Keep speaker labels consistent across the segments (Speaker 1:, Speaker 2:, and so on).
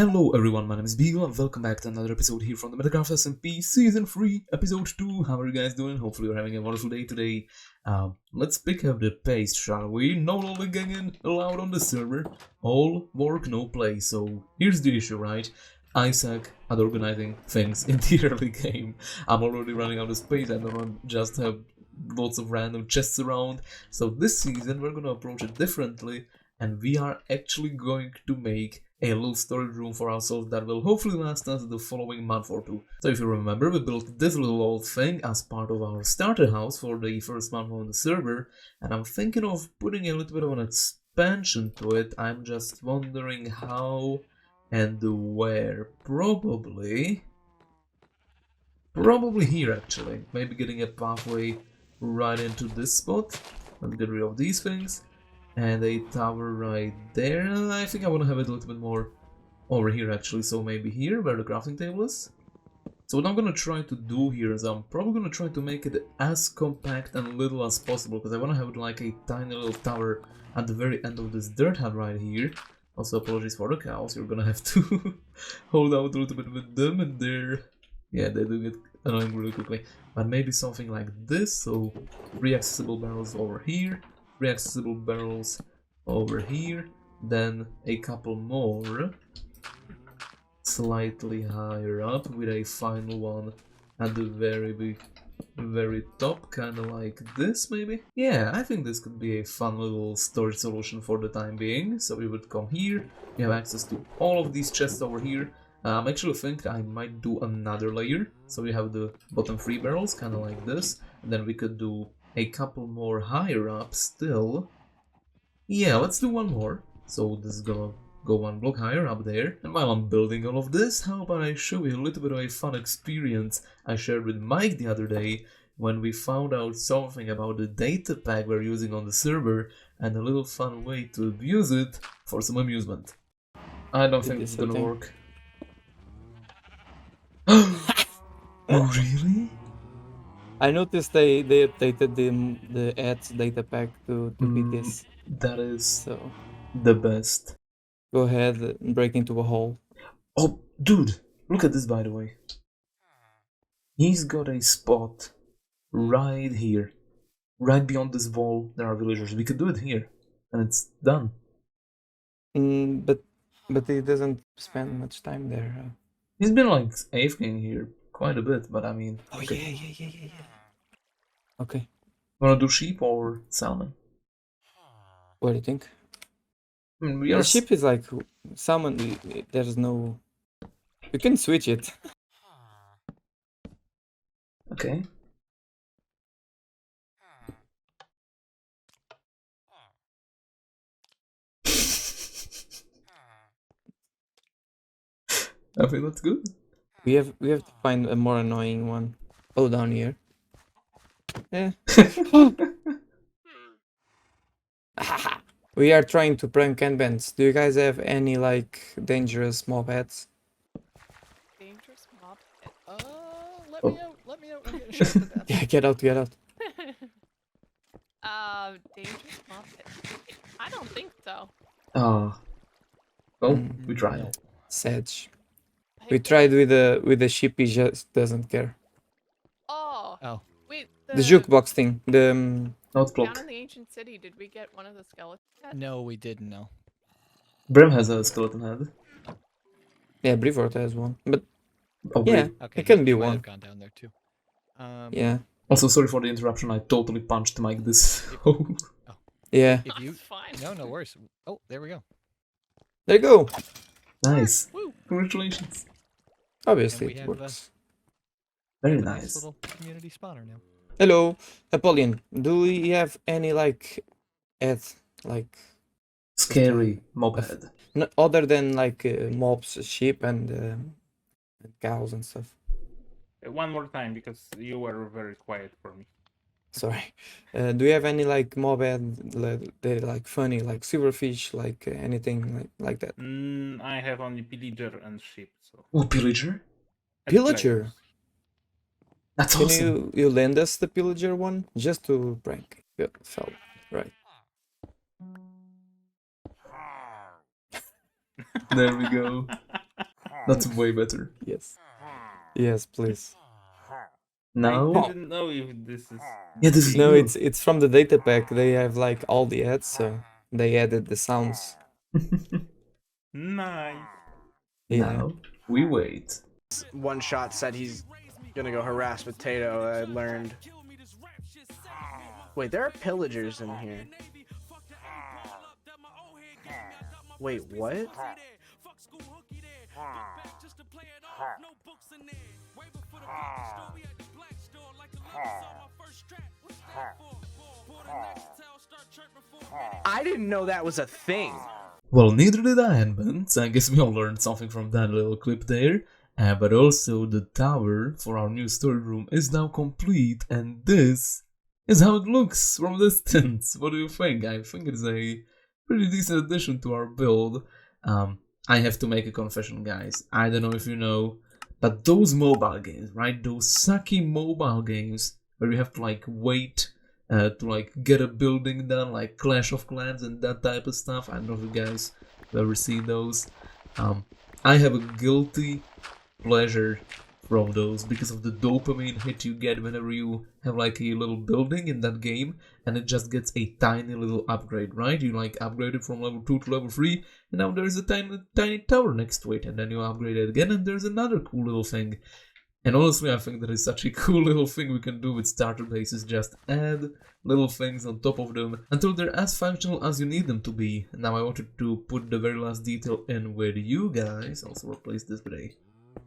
Speaker 1: Hello everyone, my name is Bygl and welcome back to another episode here from the Metacraft SMP Season 3, Episode 2. How are you guys doing? Hopefully you're having a wonderful day today. Let's pick up the pace, shall we? No longer ganging allowed on the server. All work, no play. So here's the issue, right? I suck at organizing things in the early game. I'm already running out of space. I don't just have lots of random chests around. So this season we're gonna approach it differently, and we are actually going to make a little storage room for ourselves that will hopefully last us the following month or two. So if you remember, we built this little old thing as part of our starter house for the first month on the server, and I'm thinking of putting a little bit of an expansion to it. I'm just wondering how and where. Probably here actually. Maybe getting a pathway right into this spot. Let's get rid of these things. And a tower right there. I think I want to have it a little bit more over here actually, so maybe here where the crafting table is. So what I'm gonna try to do here is I'm probably gonna try to make it as compact and little as possible, because I want to have it like a tiny little tower at the very end of this dirt hut right here. Also apologies for the cows, you're gonna have to hold out a little bit with them, and they do get annoying really quickly. But maybe something like this, so 3 accessible barrels over here. Accessible barrels over here, then a couple more slightly higher up with a final one at the very top, kind of like this maybe. Yeah, I think this could be a fun little storage solution for the time being. So we would come here, we have access to all of these chests over here. I actually think I might do another layer, so we have the bottom 3 barrels kind of like this, and then we could do a couple more higher up still. Yeah, let's do one more. So this is gonna go 1 block higher up there. And while I'm building all of this, how about I show you a little bit of a fun experience I shared with Mike the other day when we found out something about the data pack we're using on the server and a little fun way to abuse it for some amusement. I don't think it's gonna work. Oh, really?
Speaker 2: I noticed they updated the ads data pack to be this.
Speaker 1: That is so the best.
Speaker 2: Go ahead and break into a hole.
Speaker 1: Oh, dude, look at this, by the way. He's got a spot right here. Right beyond this wall, there are villagers. We could do it here, and it's done.
Speaker 2: But he doesn't spend much time there.
Speaker 1: He's been like AFKing here quite a bit, but I mean...
Speaker 2: Oh, okay. Yeah. Okay.
Speaker 1: Wanna do sheep or salmon?
Speaker 2: What do you think?
Speaker 1: I mean,
Speaker 2: the sheep is like salmon. There's no... You can switch it.
Speaker 1: Okay. I think that's good.
Speaker 2: We have to find a more annoying one. Oh, down here. Yeah. We are trying to prank Enbentz. Do you guys have any like dangerous mob heads?
Speaker 3: Dangerous mob head? Let me out. I'm getting shot to death.
Speaker 2: Yeah, get out.
Speaker 3: Dangerous mob head? I don't think so.
Speaker 1: Oh. Well, we tried.
Speaker 2: Sedge. We tried with the sheep, he just doesn't care.
Speaker 3: Oh. Wait,
Speaker 2: the jukebox thing. The
Speaker 1: not
Speaker 3: down in the ancient city, did we get one of the skeletons?
Speaker 4: No, we didn't. No.
Speaker 1: Brim has a skeleton head.
Speaker 2: Yeah, Brevort has one, but
Speaker 1: yeah,
Speaker 2: okay, it can be one.
Speaker 4: I've gone down there too.
Speaker 2: Yeah.
Speaker 1: Also, sorry for the interruption. I totally punched Mike this.
Speaker 2: Yeah.
Speaker 4: If you...
Speaker 3: fine.
Speaker 4: No worries. Oh, there we go.
Speaker 2: There you go.
Speaker 1: Nice.
Speaker 3: Woo.
Speaker 1: Congratulations.
Speaker 2: Obviously, it works.
Speaker 1: Very
Speaker 4: nice.
Speaker 1: Nice.
Speaker 4: Little community spawner now.
Speaker 2: Hello, Apollyon. Do we have any like
Speaker 1: scary mob head?
Speaker 2: No, other than like mobs, sheep, and cows and stuff.
Speaker 5: One more time, because you were very quiet for me.
Speaker 2: Sorry. Do you have any like mob head they're like funny, like silverfish, like anything like that?
Speaker 5: I have only pillager and sheep. So.
Speaker 1: Oh, pillager?
Speaker 2: Pillager.
Speaker 1: That's
Speaker 2: Can
Speaker 1: awesome.
Speaker 2: you lend us the pillager one just to prank? Yeah, so right.
Speaker 1: There we go. That's way better.
Speaker 2: Yes. Yes, please.
Speaker 1: Now,
Speaker 5: I didn't know if this is.
Speaker 1: yeah, this is
Speaker 2: No,
Speaker 1: new.
Speaker 2: it's from the data pack. They have like all the ads, so they added the sounds.
Speaker 5: Nice.
Speaker 2: Yeah.
Speaker 1: Now we wait.
Speaker 6: One shot said he's gonna go harass Potato. I learned. Wait, there are pillagers in here. Wait, what? I didn't know that was a thing.
Speaker 1: Well, neither did I, Enbentz. I guess we all learned something from that little clip there. But also, the tower for our new storage room is now complete, and this is how it looks from a distance. What do you think? I think it's a pretty decent addition to our build. I have to make a confession, guys. I don't know if you know, but those mobile games, right? Those sucky mobile games where you have to like wait to like get a building done, like Clash of Clans and that type of stuff. I don't know if you guys have ever seen those. I have a guilty pleasure from those because of the dopamine hit you get whenever you have like a little building in that game and it just gets a tiny little upgrade, right? You like upgrade it from level 2 to level 3 and now there's a tiny tower next to it, and then you upgrade it again and there's another cool little thing. And honestly, I think that is such a cool little thing we can do with starter bases, just add little things on top of them until they're as functional as you need them to be. Now I wanted to put the very last detail in with you guys, also replace this with a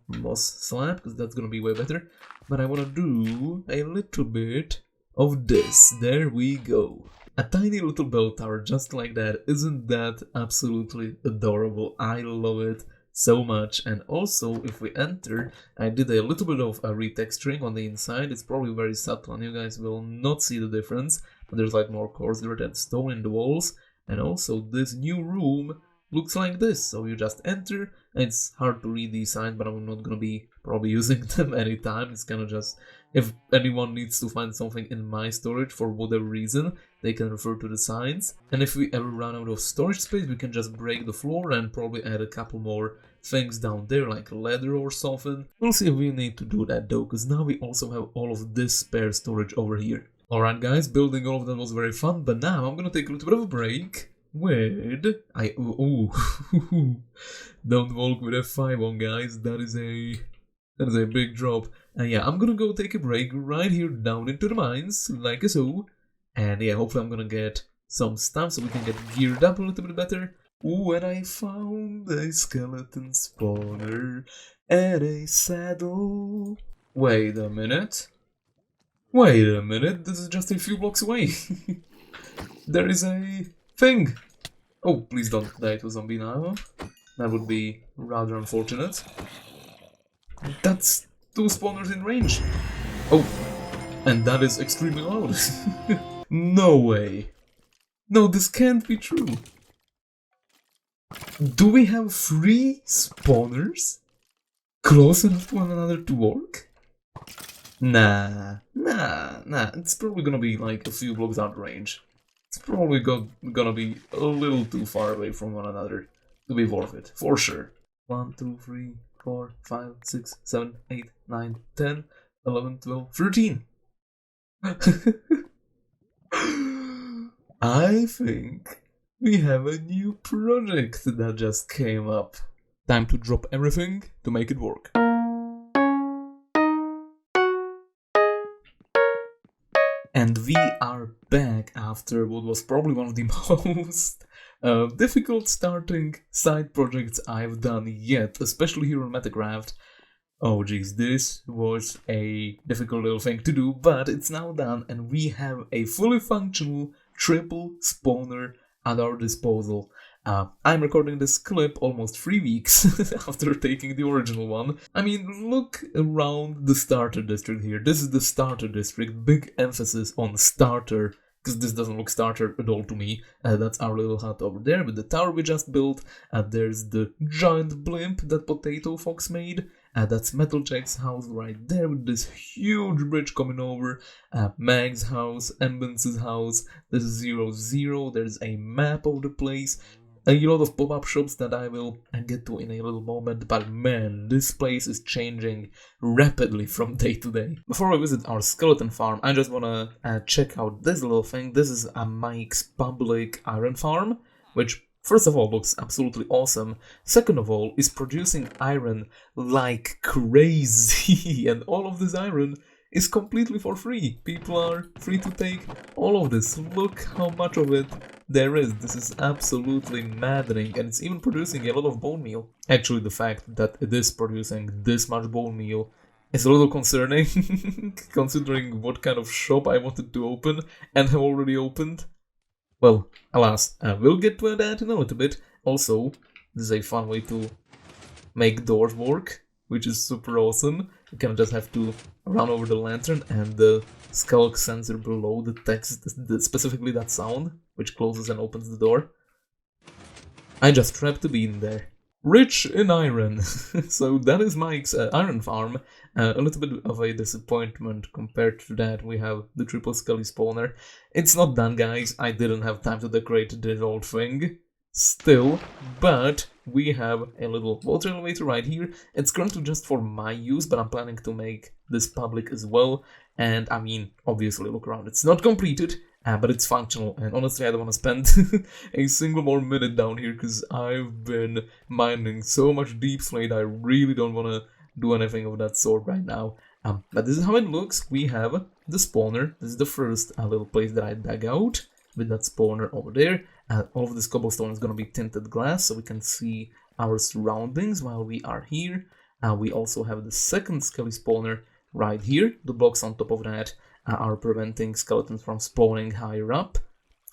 Speaker 1: moss slab, because that's gonna be way better. But I wanna do a little bit of this. There we go. A tiny little bell tower just like that. Isn't that absolutely adorable? I love it so much. And also, if we enter, I did a little bit of a retexturing on the inside. It's probably very subtle and you guys will not see the difference, but there's like more coarse dirt and stone in the walls. And also this new room looks like this. So you just enter, and it's hard to read these signs, but I'm not gonna be probably using them anytime. It's kind of just, if anyone needs to find something in my storage for whatever reason, they can refer to the signs. And if we ever run out of storage space, we can just break the floor and probably add a couple more things down there, like leather or something. We'll see if we need to do that though, because now we also have all of this spare storage over here. Alright guys, building all of that was very fun, but now I'm gonna take a little bit of a break with... Don't walk with F5 on, guys, that is a big drop. And yeah, I'm gonna go take a break right here down into the mines, like so. And yeah, hopefully I'm gonna get some stuff so we can get geared up a little bit better. Ooh, and I found a skeleton spawner and a saddle. Wait a minute, this is just a few blocks away. There is a thing. Oh, please don't die to a zombie now. That would be rather unfortunate. That's 2 spawners in range. Oh, and that is extremely loud. No way. No, this can't be true. Do we have 3 spawners close enough to one another to work? Nah. It's probably gonna be like a few blocks out of range. It's probably gonna be a little too far away from one another to be worth it, for sure. 1, 2, 3, 4, 5, 6, 7, 8, 9, 10, 11, 12, 13. I think we have a new project that just came up. Time to drop everything to make it work. And we are back after what was probably one of the most difficult starting side projects I've done yet, especially here on Metacraft. Oh geez, this was a difficult little thing to do, but it's now done and we have a fully functional triple spawner at our disposal. I'm recording this clip almost 3 weeks after taking the original one. I mean, look around the starter district here. This is the starter district, big emphasis on starter, because this doesn't look starter at all to me. That's our little hut over there with the tower we just built. There's the giant blimp that Potato Fox made. That's Metaljack's house right there with this huge bridge coming over. Mag's house, Enbentz's house. This is 00. There's a map of the place. a lot of pop-up shops that I will get to in a little moment, but man, this place is changing rapidly from day to day. Before I visit our skeleton farm, I just wanna check out this little thing. This is a Mike's public iron farm, which first of all looks absolutely awesome. Second of all, is producing iron like crazy, and all of this iron is completely for free. People are free to take all of this. Look how much of it there is. This is absolutely maddening, and it's even producing a lot of bone meal. Actually, the fact that it is producing this much bone meal is a little concerning, considering what kind of shop I wanted to open and have already opened. Well, alas, we'll get to that in a little bit. Also, this is a fun way to make doors work, which is super awesome. You kind of just have to run over the lantern and the skulk sensor below detects specifically that sound, which closes and opens the door. I just trapped a bean there. Rich in iron. So that is Mike's iron farm. A little bit of a disappointment compared to that. We have the triple skelly spawner. It's not done, guys. I didn't have time to decorate this old thing. Still, but we have a little water elevator right here. It's currently just for my use, but I'm planning to make this public as well. And I mean, obviously, look around. It's not completed, but it's functional. And honestly, I don't want to spend a single more minute down here because I've been mining so much deep slate. I really don't want to do anything of that sort right now. But this is how it looks. We have the spawner. This is the first little place that I dug out with that spawner over there. All of this cobblestone is going to be tinted glass so we can see our surroundings while we are here. We also have the second skelly spawner right here. The blocks on top of that are preventing skeletons from spawning higher up.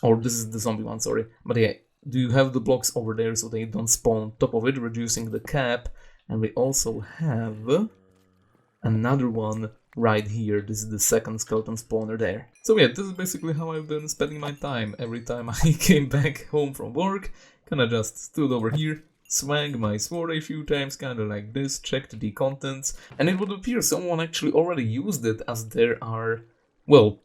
Speaker 1: Or this is the zombie one, sorry. But yeah, do you have the blocks over there so they don't spawn on top of it, reducing the cap. And we also have another one right here. This is the second skeleton spawner there. So yeah, this is basically how I've been spending my time. Every time I came back home from work, kinda just stood over here, swang my sword a few times, kinda like this, checked the contents, and it would appear someone actually already used it, as there are, well,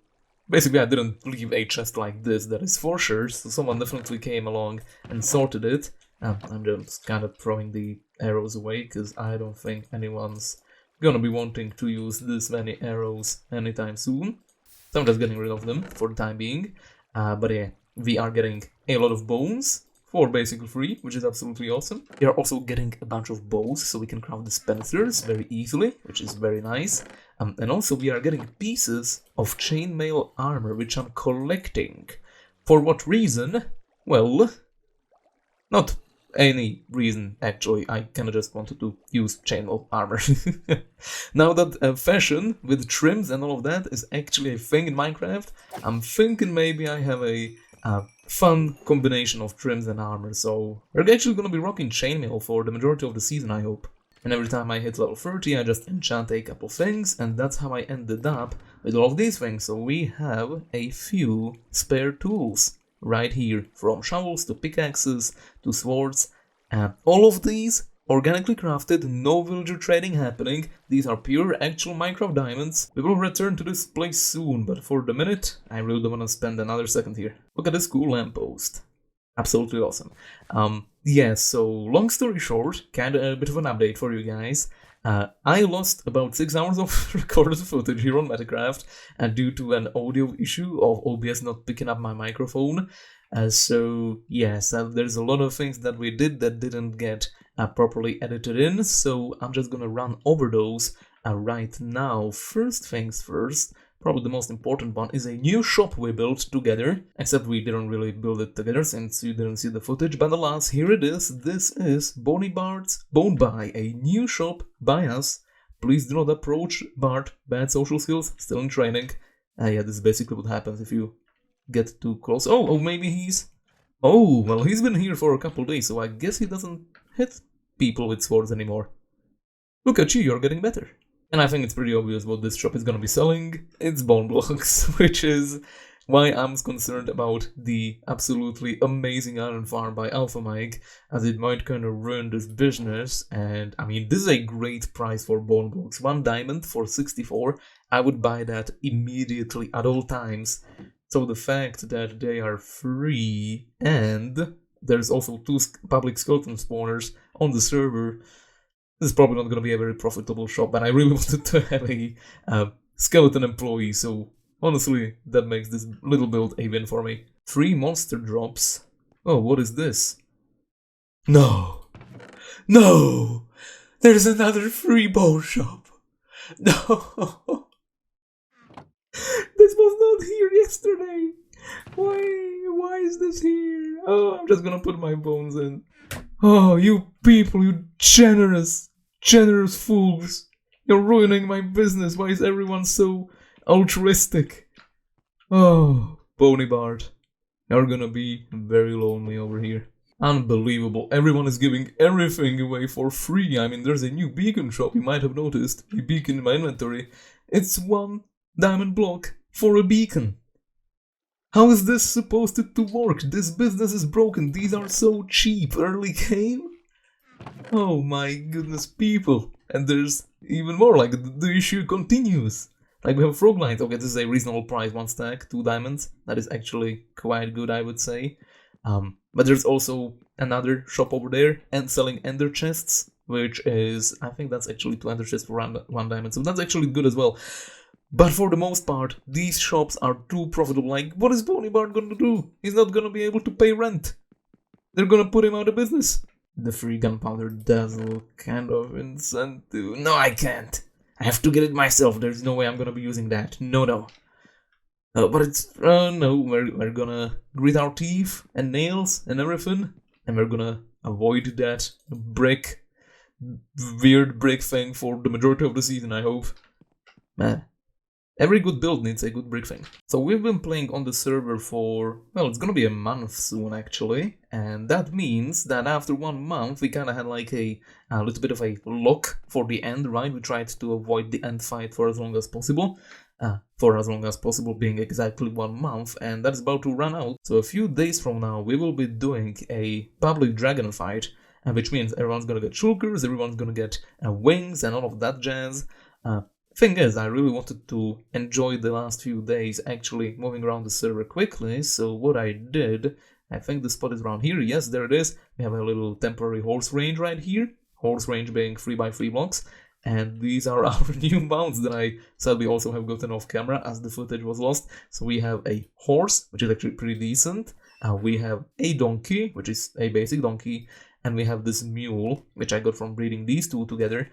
Speaker 1: basically I didn't leave a chest like this, that is for sure, so someone definitely came along and sorted it. I'm just kind of throwing the arrows away, because I don't think anyone's gonna be wanting to use this many arrows anytime soon. So I'm just getting rid of them for the time being. But yeah, we are getting a lot of bones for basically free, which is absolutely awesome. We are also getting a bunch of bows, so we can craft dispensers very easily, which is very nice. And also we are getting pieces of chainmail armor, which I'm collecting. For what reason? Well, not any reason, actually. I kinda just wanted to use chainmail armor. Now that fashion with trims and all of that is actually a thing in Minecraft, I'm thinking maybe I have a fun combination of trims and armor, so we're actually gonna be rocking chainmail for the majority of the season, I hope. And every time I hit level 30, I just enchant a couple things, and that's how I ended up with all of these things. So we have a few spare tools right here, from shovels to pickaxes to swords. All of these organically crafted, no villager trading happening. These are pure actual Minecraft diamonds. We will return to this place soon, but for the minute, I really don't want to spend another second here. Look at this cool lamppost. Absolutely awesome. Yeah, so long story short, kinda a bit of an update for you guys. I lost about 6 hours of recorded footage here on Metacraft due to an audio issue of OBS not picking up my microphone. So yes, there's a lot of things that we did that didn't get properly edited in, so I'm just gonna run over those right now. First things first, probably the most important one is a new shop we built together, except we didn't really build it together since you didn't see the footage, but alas, here it is. This is Boney Bart's Bone Buy, a new shop by us. Please do not approach Bart, bad social skills, still in training. Yeah, this is basically what happens if you get too close. Oh, maybe he's... Oh, well, he's been here for a couple days, so I guess he doesn't hit people with swords anymore. Look at you, you're getting better. And I think it's pretty obvious what this shop is gonna be selling. It's bone blocks, which is why I'm concerned about the absolutely amazing iron farm by Alpha Mike, as it might kind of ruin this business. And I mean, this is a great price for bone blocks. 1 diamond for 64. I would buy that immediately at all times. So the fact that they are free and there's also 2 public skeleton spawners on the server. This is probably not going to be a very profitable shop, but I really wanted to have a skeleton employee, so honestly, that makes this little build a win for me. 3 monster drops. Oh, what is this? No! No! There's another free bow shop! No! This was not here yesterday! Why is this here? Oh, I'm just gonna put my bones in. Oh, you people, you generous fools! You're ruining my business. Why is everyone so altruistic? Oh, Bony Bard, you're gonna be very lonely over here. Unbelievable. Everyone is giving everything away for free. I mean, there's a new beacon shop, you might have noticed. A beacon in my inventory. It's 1 diamond block for a beacon. How is this supposed to work? This business is broken. These are so cheap. Early game? Oh my goodness, people. And there's even more, like, the issue continues. Like, we have frog lines. Okay, this is a reasonable price, 1 stack, 2 diamonds. That is actually quite good, I would say. But there's also another shop over there, and selling ender chests, which is, I think that's actually 2 ender chests for 1 diamond, so that's actually good as well. But for the most part, these shops are too profitable. Like, what is Bony Bard gonna do? He's not gonna be able to pay rent. They're gonna put him out of business. The free gunpowder does look kind of incentive. No, I can't. I have to get it myself. There's no way I'm gonna be using that. No. But it's, no, we're gonna grit our teeth and nails and everything, and we're gonna avoid that weird brick thing for the majority of the season, I hope. Man, every good build needs a good brick thing. So we've been playing on the server for, well, it's gonna be a month soon actually, and that means that after 1 month we kinda had like a little bit of a lock for the end, right? We tried to avoid the end fight for as long as possible. Being exactly 1 month, and that's about to run out. So a few days from now we will be doing a public dragon fight, which means everyone's gonna get shulkers, everyone's gonna get wings and all of that jazz. Thing is, I really wanted to enjoy the last few days actually moving around the server quickly, so what I did, I think the spot is around here, yes, there it is. We have a little temporary horse range right here, horse range being 3x3 blocks. And these are our new mounts that I sadly also have gotten off camera as the footage was lost. So we have a horse, which is actually pretty decent. We have a donkey, which is a basic donkey. And we have this mule, which I got from breeding these 2 together.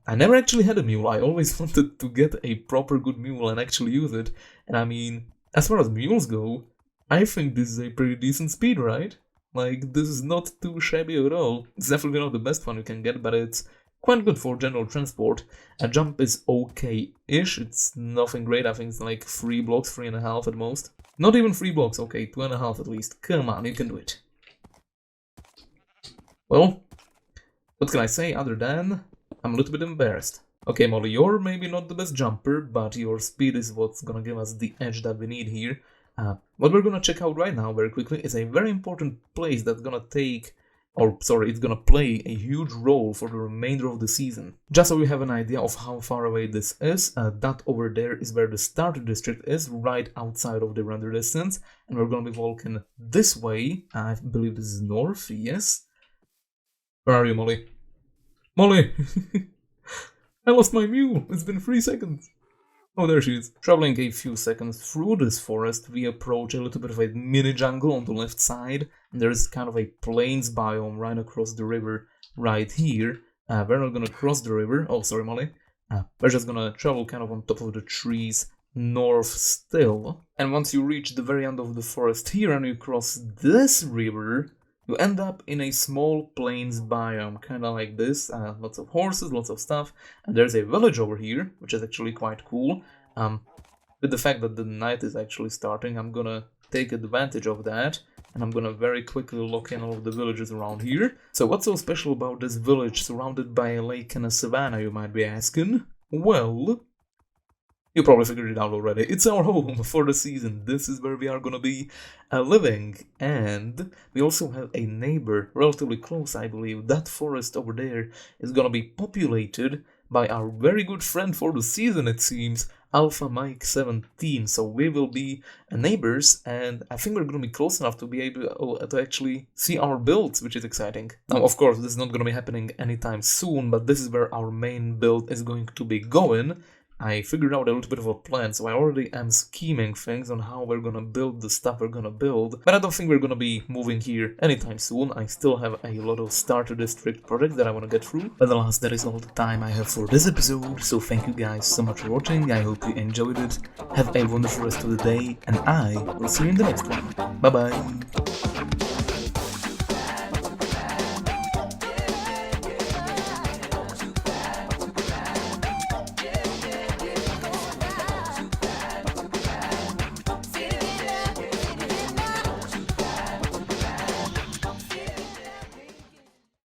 Speaker 1: I never actually had a mule. I always wanted to get a proper good mule and actually use it. And I mean, as far as mules go, I think this is a pretty decent speed, right? Like, this is not too shabby at all. It's definitely not the best one you can get, but it's quite good for general transport. A jump is okay-ish, it's nothing great, I think it's like 3 blocks, 3.5 at most. Not even 3 blocks, okay, 2.5 at least. Come on, you can do it. Well, what can I say other than I'm a little bit embarrassed. Okay, Molly, you're maybe not the best jumper, but your speed is what's gonna give us the edge that we need here. What we're gonna check out right now very quickly is a very important place that's gonna it's gonna play a huge role for the remainder of the season. Just so you have an idea of how far away this is, that over there is where the starter district is, right outside of the render distance, and we're gonna be walking this way. I believe this is north, yes? Where are you, Molly? Molly! I lost my mule! It's been 3 seconds! Oh, there she is. Traveling a few seconds through this forest, we approach a little bit of a mini jungle on the left side, and there's kind of a plains biome right across the river right here. We're not gonna cross the river. Oh, sorry, Molly. We're just gonna travel kind of on top of the trees north still. And once you reach the very end of the forest here and you cross this river, you end up in a small plains biome, kind of like this. Lots of horses, lots of stuff, and there's a village over here, which is actually quite cool. With the fact that the night is actually starting, I'm gonna take advantage of that, and I'm gonna very quickly lock in all of the villages around here. So what's so special about this village surrounded by a lake and a savanna, you might be asking? Well, you probably figured it out already. It's our home for the season. This is where we are gonna be living. And we also have a neighbor relatively close, I believe. That forest over there is gonna be populated by our very good friend for the season, it seems, Alpha Mike 17, so we will be neighbors, and I think we're gonna be close enough to be able to actually see our builds, which is exciting. Now, of course, this is not gonna be happening anytime soon, but this is where our main build is going to be going. I figured out a little bit of a plan, so I already am scheming things on how we're gonna build the stuff we're gonna build, but I don't think we're gonna be moving here anytime soon. I still have a lot of starter district projects that I wanna get through, but alas, that is all the time I have for this episode, so thank you guys so much for watching. I hope you enjoyed it. Have a wonderful rest of the day, and I will see you in the next one. Bye bye!